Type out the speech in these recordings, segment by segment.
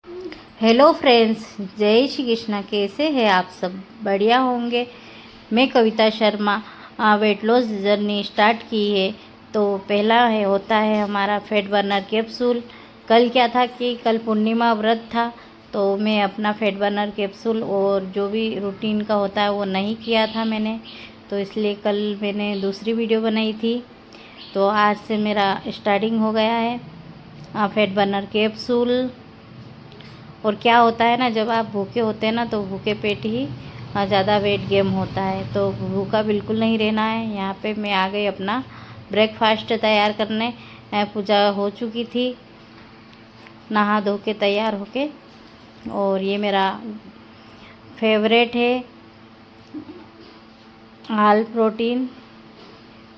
Hello friends, जय श्री कृष्णा। कैसे हैं आप सब? बढ़िया होंगे। मैं Kavita Sharma weight loss journey start की है। तो पहला होता है हमारा फैट बर्नर कैप्सूल। कल क्या था कि कल पूर्णिमा व्रत था, तो मैं अपना फैट बर्नर कैप्सूल और जो भी रूटीन का होता है वो नहीं किया था मैंने, तो इसलिए कल मैंने दूसरी वीडियो बनाई थी। तो आज से मेरा स्टार्टिंग हो गया है फैट बर्नर कैप्सूल। और क्या होता है ना, जब आप भूखे होते हैं ना तो भूखे पेट ही ज़्यादा वेट गेन होता है, तो भूखा बिल्कुल नहीं रहना है। यहाँ पे मैं आ गई अपना ब्रेकफास्ट तैयार करने। पूजा हो चुकी थी, नहा धो के तैयार होके। और ये मेरा फेवरेट है हाल प्रोटीन,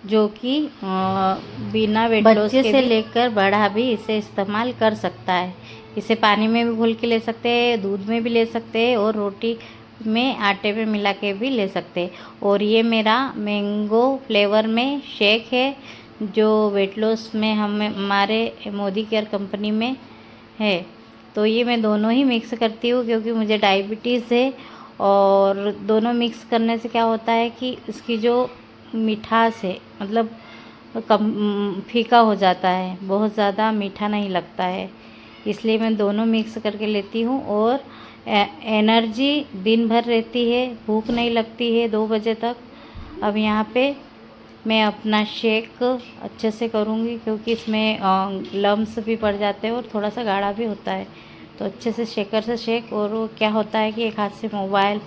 जो कि बिना वेट लॉस के से लेकर बड़ा भी इसे इस्तेमाल कर सकता है। इसे पानी में भी घोल के ले सकते हैं, दूध में भी ले सकते हैं और रोटी में आटे में मिला के भी ले सकते हैं। और ये मेरा मैंगो फ्लेवर में शेक है, जो वेट लॉस में हमारे मोदी केयर कंपनी में है। तो ये मैं दोनों ही मिक्स करती हूँ क्योंकि मुझे डायबिटीज़ है। और दोनों मिक्स करने से क्या होता है कि इसकी जो मिठास है, मतलब कम फीका हो जाता है, बहुत ज़्यादा मीठा नहीं लगता है। इसलिए मैं दोनों मिक्स करके लेती हूँ और एनर्जी दिन भर रहती है, भूख नहीं लगती है 2 बजे तक। अब यहाँ पे मैं अपना शेक अच्छे से करूँगी क्योंकि इसमें लम्स भी पड़ जाते हैं और थोड़ा सा गाढ़ा भी होता है। तो अच्छे से शेकर से शेक। और वो क्या होता है कि एक हाथ से मोबाइल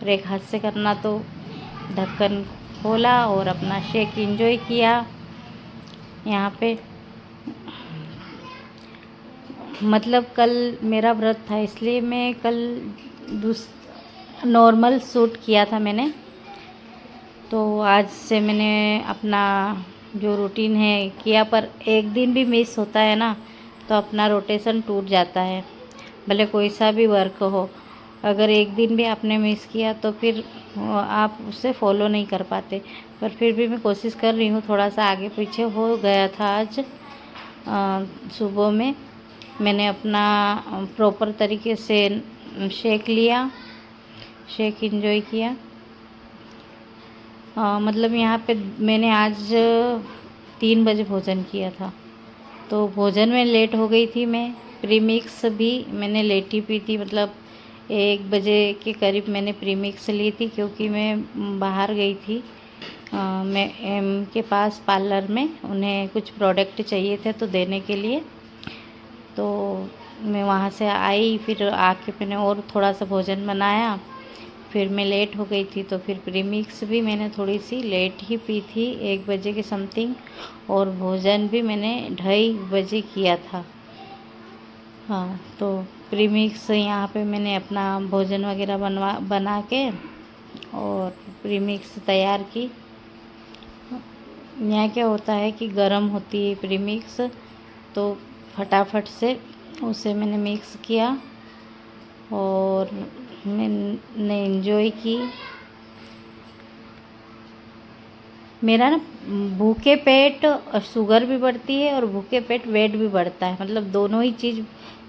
और एक हाथ से करना, तो ढक्कन खोला और अपना शेक एंजॉय किया। यहाँ पे मतलब कल मेरा व्रत था, इसलिए मैं कल नॉर्मल सूट किया था मैंने। तो आज से मैंने अपना जो रूटीन है किया, पर एक दिन भी मिस होता है ना तो अपना रोटेशन टूट जाता है, भले कोई सा भी वर्क हो। अगर एक दिन भी आपने मिस किया तो फिर आप उसे फॉलो नहीं कर पाते। पर फिर भी मैं कोशिश कर रही हूँ, थोड़ा सा आगे पीछे हो गया था आज। सुबह में मैंने अपना प्रॉपर तरीके से शेक लिया, शेक एंजॉय किया। मतलब यहाँ पे मैंने आज 3 बजे भोजन किया था, तो भोजन में लेट हो गई थी मैं। प्रीमिक्स भी मैंने लेट ही पी थी, मतलब 1 बजे के करीब मैंने प्रीमिक्स ली थी क्योंकि मैं बाहर गई थी। मैं एम के पास पार्लर में, उन्हें कुछ प्रोडक्ट चाहिए थे तो देने के लिए। तो मैं वहाँ से आई, फिर आके मैंने और थोड़ा सा भोजन बनाया, फिर मैं लेट हो गई थी। तो फिर प्रीमिक्स भी मैंने थोड़ी सी लेट ही पी थी, 1 बजे के समथिंग। और भोजन भी मैंने 2:30 बजे किया था। हाँ, तो प्रीमिक्स यहाँ पे मैंने अपना भोजन वगैरह बना के और प्रीमिक्स तैयार की। यहाँ क्या होता है कि गर्म होती है प्रीमिक्स, तो फटाफट से उसे मैंने मिक्स किया और मैंने एंजॉय की। मेरा ना भूखे पेट शुगर भी बढ़ती है और भूखे पेट वेट भी बढ़ता है, मतलब दोनों ही चीज़।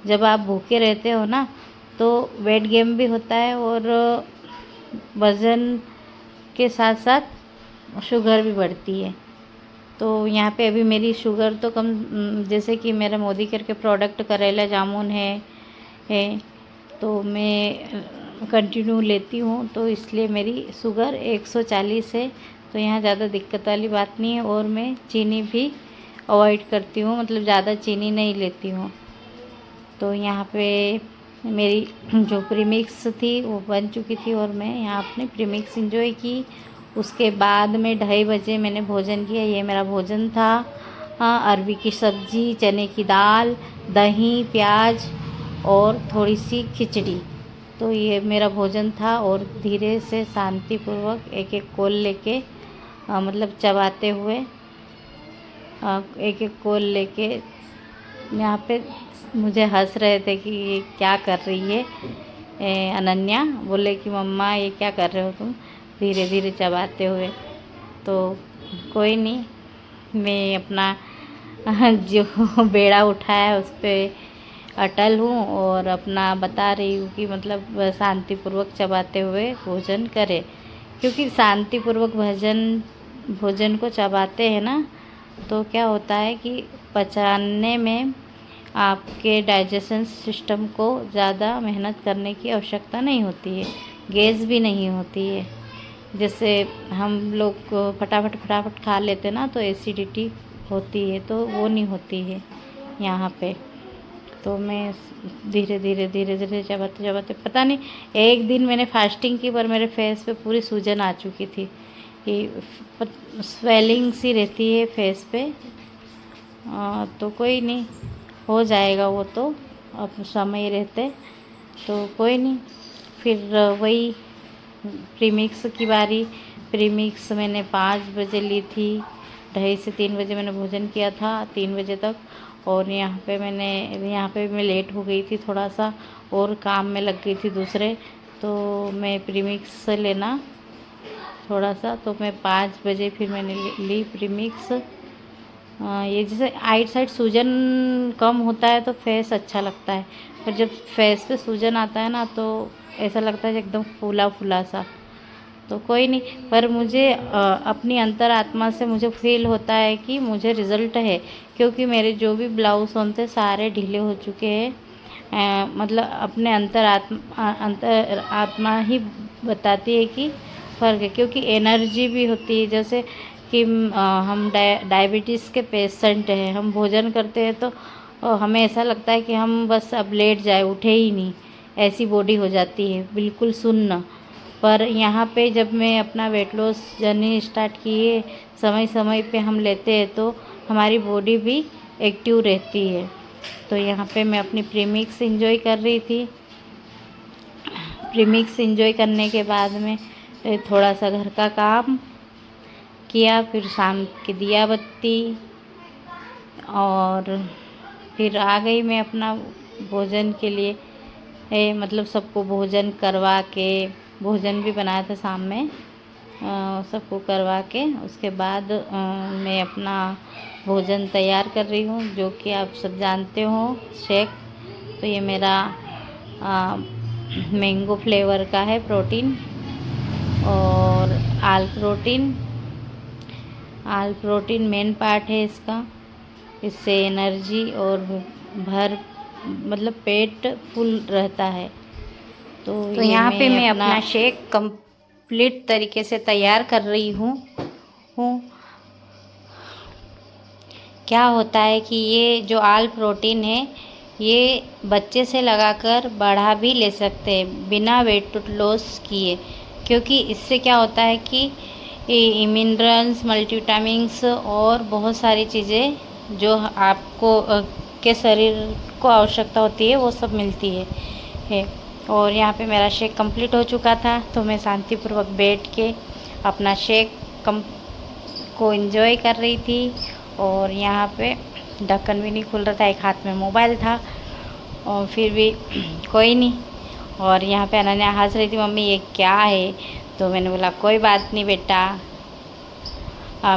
जब आप भूखे रहते हो ना तो वेट गेन भी होता है और वज़न के साथ साथ शुगर भी बढ़ती है। तो यहाँ पे अभी मेरी शुगर तो कम, जैसे कि मेरा मोदी केयर के प्रोडक्ट करेला जामुन है तो मैं कंटिन्यू लेती हूँ, तो इसलिए मेरी शुगर 140 है। तो यहाँ ज़्यादा दिक्कत वाली बात नहीं है। और मैं चीनी भी अवॉइड करती हूँ, मतलब ज़्यादा चीनी नहीं लेती हूँ। तो यहाँ पे मेरी जो प्रीमिक्स थी वो बन चुकी थी और मैं यहाँ अपने प्रीमिक्स एंजॉय की। उसके बाद में 2:30 बजे मैंने भोजन किया। ये मेरा भोजन था, अरबी की सब्ज़ी, चने की दाल, दही, प्याज और थोड़ी सी खिचड़ी। तो ये मेरा भोजन था। और धीरे से शांतिपूर्वक एक एक कोल लेके, मतलब चबाते हुए एक एक कोल लेके, यहाँ पे मुझे हंस रहे थे कि ये क्या कर रही है। अनन्या बोले कि मम्मा ये क्या कर रहे हो तुम धीरे धीरे चबाते हुए। तो कोई नहीं, मैं अपना जो बेड़ा उठाया उस पर अटल हूँ और अपना बता रही हूँ कि मतलब शांतिपूर्वक चबाते हुए भोजन करें, क्योंकि शांतिपूर्वक भोजन को चबाते हैं ना तो क्या होता है कि पचाने में आपके डाइजेशन सिस्टम को ज़्यादा मेहनत करने की आवश्यकता नहीं होती है, गैस भी नहीं होती है। जैसे हम लोग फटाफट खा लेते ना तो एसिडिटी होती है, तो वो नहीं होती है यहाँ पे। तो मैं धीरे धीरे चबाते पता नहीं, एक दिन मैंने फास्टिंग की पर मेरे फेस पे पूरी सूजन आ चुकी थी, कि स्वेलिंग सी रहती है फेस पे। तो कोई नहीं, हो जाएगा वो तो, अब समय रहते तो कोई नहीं। फिर वही प्रीमिक्स की बारी। प्रीमिक्स मैंने 5 बजे ली थी, 2:30 से 3 बजे मैंने भोजन किया था, 3 बजे तक। और यहाँ पे मैं लेट हो गई थी थोड़ा सा, और काम में लग गई थी दूसरे, तो मैं प्रीमिक्स लेना थोड़ा सा, तो मैं 5 बजे फिर मैंने ली प्रीमिक्स। ये जैसे आइट साइड सूजन कम होता है तो फेस अच्छा लगता है, पर जब फेस पे सूजन आता है ना तो ऐसा लगता है एकदम फूला फूला सा। तो कोई नहीं, पर मुझे अपनी अंतरात्मा से मुझे फील होता है कि मुझे रिज़ल्ट है, क्योंकि मेरे जो भी ब्लाउज होते सारे ढीले हो चुके हैं। मतलब अपने अंतर आत्मा ही बताती है कि फ़र्क है, क्योंकि एनर्जी भी होती है। जैसे कि हम डायबिटीज़ के पेशेंट हैं, हम भोजन करते हैं तो हमें ऐसा लगता है कि हम बस अब लेट जाए, उठे ही नहीं, ऐसी बॉडी हो जाती है बिल्कुल सुन्न। पर यहाँ पे जब मैं अपना वेट लॉस जर्नी स्टार्ट किए, समय समय पे हम लेते हैं तो हमारी बॉडी भी एक्टिव रहती है। तो यहाँ पे मैं अपनी प्रीमिक्स एंजॉय कर रही थी। प्रीमिक्स एंजॉय करने के बाद में थोड़ा सा घर का काम किया, फिर शाम की दिया बत्ती, और फिर आ गई मैं अपना भोजन के लिए। मतलब सबको भोजन करवा के, भोजन भी बनाया था शाम में, सबको करवा के उसके बाद मैं अपना भोजन तैयार कर रही हूँ, जो कि आप सब जानते हो, शेक। तो ये मेरा मैंगो फ्लेवर का है प्रोटीन, और आल प्रोटीन मेन पार्ट है इसका। इससे एनर्जी और मतलब पेट फुल रहता है। तो यहाँ पे मैं अपना शेक कंप्लीट तरीके से तैयार कर रही हूँ। क्या होता है कि ये जो आल प्रोटीन है, ये बच्चे से लगाकर बड़ा भी ले सकते हैं बिना वेट लॉस किए, क्योंकि इससे क्या होता है कि मिनरल्स, मल्टीविटामिन्स और बहुत सारी चीज़ें जो आपको के शरीर को आवश्यकता होती है वो सब मिलती है। और यहाँ पे मेरा शेक कंप्लीट हो चुका था, तो मैं शांतिपूर्वक बैठ के अपना शेक को एंजॉय कर रही थी। और यहाँ पे ढक्कन भी नहीं खुल रहा था, एक हाथ में मोबाइल था, और फिर भी कोई नहीं। और यहाँ पे अनन्या हंस रही थी, मम्मी ये क्या है? तो मैंने बोला कोई बात नहीं बेटा,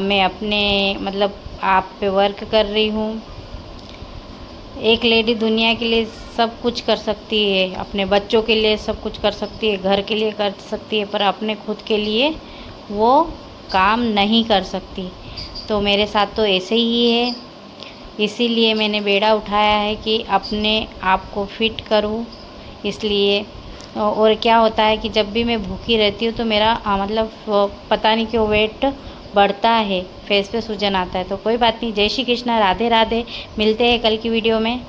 मैं अपने मतलब आप पे वर्क कर रही हूँ। एक लेडी दुनिया के लिए सब कुछ कर सकती है, अपने बच्चों के लिए सब कुछ कर सकती है, घर के लिए कर सकती है, पर अपने खुद के लिए वो काम नहीं कर सकती। तो मेरे साथ तो ऐसे ही है, इसीलिए मैंने बेड़ा उठाया है कि अपने आप को फिट करूं। इसलिए और क्या होता है कि जब भी मैं भूखी रहती हूँ तो मेरा मतलब पता नहीं क्यों वेट बढ़ता है, फेस पे सूजन आता है। तो कोई बात नहीं, जय श्री कृष्णा, राधे राधे। मिलते हैं कल की वीडियो में।